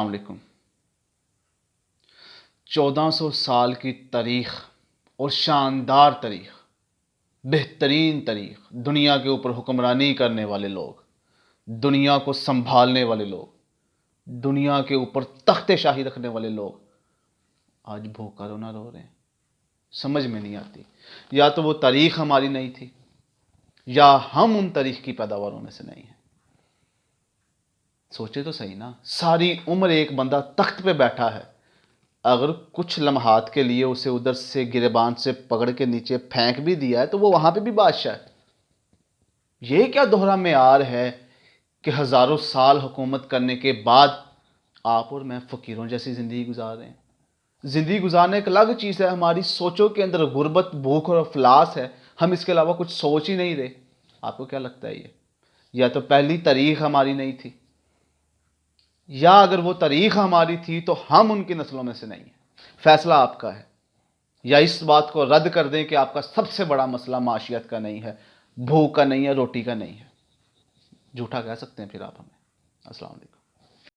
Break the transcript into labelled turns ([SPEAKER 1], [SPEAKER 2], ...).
[SPEAKER 1] السلام علیکم۔ 1400 سال کی تاریخ اور شاندار تاریخ، بہترین تاریخ، دنیا کے اوپر حکمرانی کرنے والے لوگ، دنیا کو سنبھالنے والے لوگ، دنیا کے اوپر تخت شاہی رکھنے والے لوگ آج بھوکا رونا رو رہے ہیں۔ سمجھ میں نہیں آتی، یا تو وہ تاریخ ہماری نہیں تھی یا ہم ان تاریخ کی پیداواروں میں سے نہیں ہیں۔ سوچے تو صحیح نا، ساری عمر ایک بندہ تخت پہ بیٹھا ہے، اگر کچھ لمحات کے لیے اسے ادھر سے گریبان سے پکڑ کے نیچے پھینک بھی دیا ہے تو وہ وہاں پہ بھی بادشاہ ہے۔ یہ کیا دوہرا معیار ہے کہ ہزاروں سال حکومت کرنے کے بعد آپ اور میں فقیروں جیسی زندگی گزار رہے ہیں۔ زندگی گزارنے ایک الگ چیز ہے، ہماری سوچوں کے اندر غربت، بھوک اور افلاس ہے، ہم اس کے علاوہ کچھ سوچ ہی نہیں رہے۔ آپ کو کیا لگتا ہے؟ یہ یا تو پہلی تاریخ ہماری نہیں تھی، یا اگر وہ تاریخ ہماری تھی تو ہم ان کی نسلوں میں سے نہیں ہیں۔ فیصلہ آپ کا ہے، یا اس بات کو رد کر دیں کہ آپ کا سب سے بڑا مسئلہ معاشیت کا نہیں ہے، بھوک کا نہیں ہے، روٹی کا نہیں ہے۔ جھوٹا کہہ سکتے ہیں پھر آپ ہمیں۔ السلام علیکم۔